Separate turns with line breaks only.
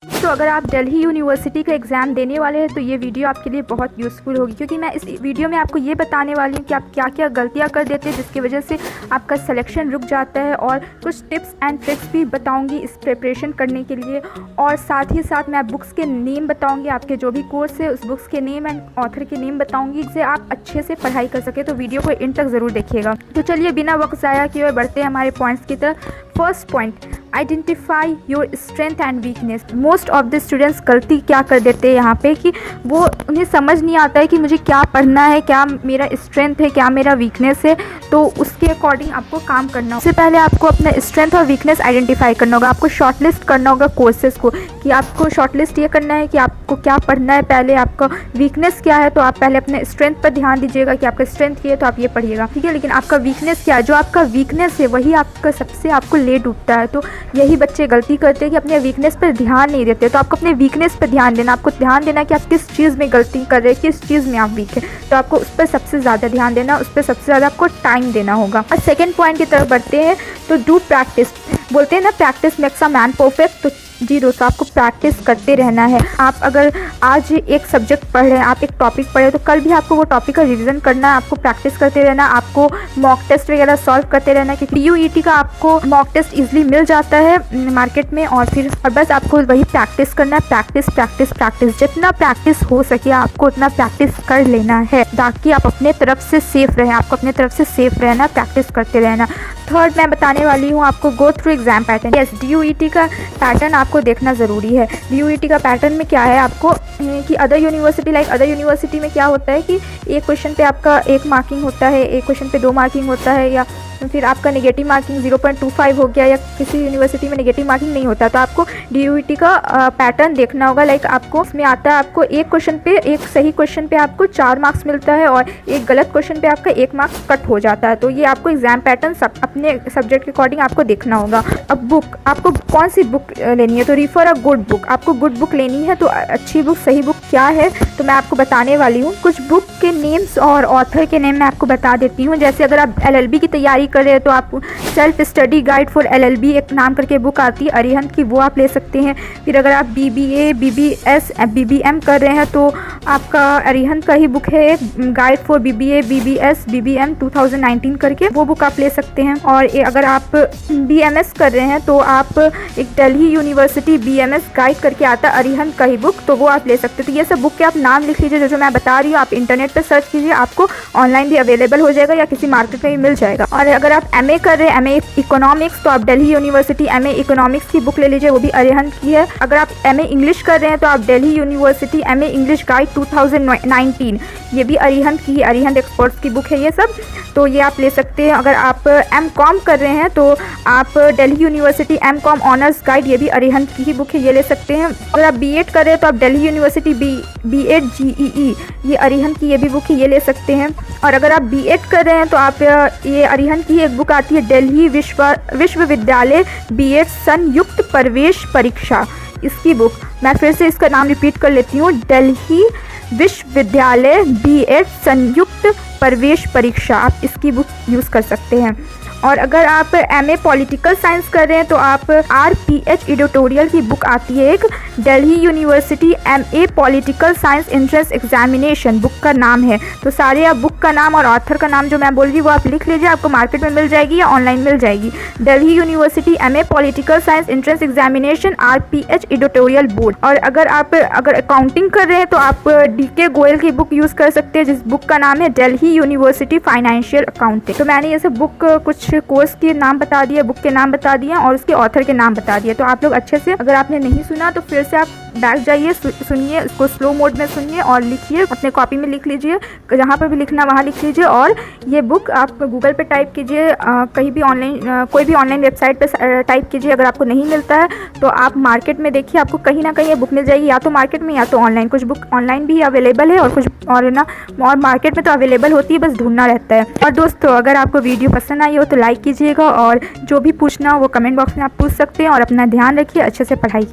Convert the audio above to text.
तो अगर आप दिल्ली यूनिवर्सिटी का एग्ज़ाम देने वाले हैं तो ये वीडियो आपके लिए बहुत यूज़फुल होगी, क्योंकि मैं इस वीडियो में आपको ये बताने वाली हूँ कि आप क्या क्या गलतियाँ कर देते हैं जिसकी वजह से आपका सिलेक्शन रुक जाता है, और कुछ टिप्स एंड ट्रिक्स भी बताऊँगी इस प्रिपरेशन करने के लिए। और साथ ही साथ मैं बुक्स के नेम बताऊँगी, आपके जो भी कोर्स है उस बुक्स के नेम एंड ऑथर के नेम बताऊँगी, जिससे आप अच्छे से पढ़ाई कर सकें। तो वीडियो को एंड तक ज़रूर देखिएगा। तो चलिए बिना वक्त ज़ाया किए हुए बढ़ते हैं हमारे पॉइंट्स की तरफ। First point, identify your strength and weakness. Most of the students गलती क्या कर देते हैं यहाँ पे कि वो उन्हें समझ नहीं आता है कि मुझे क्या पढ़ना है, क्या मेरा स्ट्रेंथ है, क्या मेरा वीकनेस है। तो उसके अकॉर्डिंग आपको काम करना होगा। उससे पहले आपको अपना स्ट्रेंथ और वीकनेस आइडेंटिफाई करना होगा। आपको शॉर्टलिस्ट करना होगा कोर्सेज़ को, कि आपको शॉर्टलिस्ट ये करना है कि आपको क्या पढ़ना है, पहले आपका वीकनेस क्या है। तो आप पहले अपने स्ट्रेंथ पर ध्यान दीजिएगा कि आपका स्ट्रेंथ क्या है तो आप ये पढ़िएगा, ठीक है। लेकिन आपका वीकनेस क्या है, जो आपका वीकनेस है वही आपका सबसे आपको ले डूबता है। तो यही बच्चे गलती करते हैं कि अपने वीकनेस पर ध्यान नहीं देते। तो आपको अपने वीकनेस पर ध्यान देना, आपको ध्यान देना कि आप किस चीज़ में गलती कर रहे हैं, किस चीज़ में आप वीक है। तो आपको उस पर सबसे ज़्यादा ध्यान देना, उस पर सबसे ज़्यादा आपको टाइम देना होगा। और सेकेंड पॉइंट की तरफ बढ़ते हैं। तो डू प्रैक्टिस। बोलते हैं ना, practice makes a man perfect. तो जी दोस्तों, आपको प्रैक्टिस करते रहना है। आप अगर आज एक सब्जेक्ट पढ़ रहे हैं, आप एक टॉपिक पढ़ रहे हैं, तो कल भी आपको वो टॉपिक का रिवीजन करना है। आपको प्रैक्टिस करते रहना, आपको मॉक टेस्ट वगैरह सॉल्व करते रहना, क्योंकि यूईटी का आपको मॉक टेस्ट इजीली मिल जाता है मार्केट में। और बस आपको वही प्रैक्टिस करना है। प्रैक्टिस प्रैक्टिस प्रैक्टिस, जितना प्रैक्टिस हो सके आपको उतना प्रैक्टिस कर लेना है, ताकि आप अपने तरफ से सेफ रहें। आपको अपने तरफ से सेफ रहना, प्रैक्टिस करते रहना। थर्ड मैं बताने वाली हूँ आपको, go through exam pattern. Yes, DUET का पैटर्न आपको देखना ज़रूरी है। डीयूईटी का पैटर्न में क्या है आपको कि अदर यूनिवर्सिटी में क्या होता है कि एक क्वेश्चन पे आपका 1 मार्किंग होता है, एक क्वेश्चन पे 2 मार्किंग होता है, या फिर आपका नेगेटिव मार्किंग 0.25 हो गया, या किसी यूनिवर्सिटी में नेगेटिव मार्किंग नहीं होता। तो आपको डीयूईटी का पैटर्न देखना होगा। लाइक आपको इसमें आता है, आपको एक क्वेश्चन पे, एक सही क्वेश्चन पे आपको 4 मार्क्स मिलता है, और एक गलत क्वेश्चन पे आपका 1 मार्क्स कट हो जाता है। तो ये आपको एग्जाम पैटर्न अपने सब्जेक्ट के अकॉर्डिंग आपको देखना होगा। अब बुक, आपको कौन सी बुक लेनी है, तो रिफर अ गुड बुक। आपको गुड बुक लेनी है, तो अच्छी बुक, सही बुक क्या है तो मैं आपको बताने वाली हूँ। कुछ बुक के नेम्स और ऑथर के नेम मैं आपको बता देती हूँ। जैसे अगर आप एलएलबी की तैयारी कर रहे हैं तो आप self study guide for LLB एक नाम करके बुक आती है अरिहंत की, वो आप ले सकते हैं। फिर अगर आप बीबीए, बीबीएस, बीबीएम कर रहे हैं तो आपका अरिहंत का ही बुक है, guide for BBA, BBS, BBM 2019 करके, वो बुक आप ले सकते हैं। और अगर आप बीएमएस कर रहे हैं तो आप एक दिल्ली यूनिवर्सिटी बीएमएस गाइड करके आता है अरिहंत का ही बुक, तो वो आप ले सकते हैं। तो ये सब बुक के आप नाम लिख लीजिए, जो मैं बता रही हूँ। आप इंटरनेट पर सर्च कीजिए, आपको ऑनलाइन भी अवेलेबल हो जाएगा या किसी मार्केट में भी मिल जाएगा। और अगर आप एमए कर रहे हैं, एमए इकोनॉमिक्स, तो आप दिल्ली यूनिवर्सिटी एमए इकोनॉमिक्स की बुक ले लीजिए, वो भी अरिहंत की है। अगर आप एमए इंग्लिश कर रहे हैं तो आप Delhi university MA English guide 2019, ये भी अरिहंत की, अरिहंत एक्सपर्ट्स की बुक है ये सब, तो ये आप ले सकते हैं। अगर आप एमकॉम कर रहे हैं तो आप Delhi university M Com honours guide, ये भी अरिहंत की ही बुक है, ये ले सकते हैं। अगर आप बीएड कर रहे हैं तो आप दिल्ली यूनिवर्सिटी बीएड जीईई, ये अरिहंत की ये भी बुक है, ये ले सकते हैं। और अगर आप बीएड कर रहे हैं तो आप ये अरिहंत की एक बुक आती है, दिल्ली विश्वविद्यालय बीएड संयुक्त प्रवेश परीक्षा, इसकी बुक, मैं फिर से इसका नाम रिपीट कर लेती हूँ, दिल्ली विश्वविद्यालय बीएड संयुक्त प्रवेश परीक्षा, आप इसकी बुक यूज़ कर सकते हैं। और अगर आप एमए पॉलिटिकल साइंस कर रहे हैं तो आप आरपीएच एडिटोरियल की बुक आती है एक, Delhi university MA political science entrance examination book का नाम है। तो सारे आप बुक का नाम और ऑथर का नाम जो मैं बोल रही वो आप लिख लीजिए, आपको मार्केट में मिल जाएगी या ऑनलाइन मिल जाएगी। Delhi university MA political science entrance examination RPH editorial board. और अगर अकाउंटिंग कर रहे हैं तो आप डीके गोयल की बुक यूज़ कर सकते हैं, जिस बुक का नाम है दिल्ली यूनिवर्सिटी फाइनेंशियल अकाउंटिंग। तो मैंने ये सब बुक, कुछ कोर्स के नाम बता दिए, बुक के नाम बता दिए और उसके ऑथर के नाम बता दिए। तो आप लोग अच्छे से, अगर आपने नहीं सुना तो फिर से आप बैठ जाइए, सुनिए, इसको स्लो मोड में सुनिए और लिखिए, अपने कॉपी में लिख लीजिए, जहाँ पर भी लिखना वहाँ लिख लीजिए। और ये बुक आप गूगल पे टाइप कीजिए, कहीं भी ऑनलाइन, कोई भी ऑनलाइन वेबसाइट पे टाइप कीजिए। अगर आपको नहीं मिलता है तो आप मार्केट में देखिए, आपको कहीं ना कहीं ये बुक मिल जाएगी, या तो मार्केट में या तो ऑनलाइन। कुछ बुक ऑनलाइन भी अवेलेबल है और कुछ और मार्केट में तो अवेलेबल होती है, बस ढूंढना रहता है। और दोस्तों, अगर आपको वीडियो पसंद आई हो तो लाइक कीजिएगा, और जो भी पूछना हो वो कमेंट बॉक्स में आप पूछ सकते हैं। और अपना ध्यान रखिए, अच्छे से पढ़ाई कीजिए।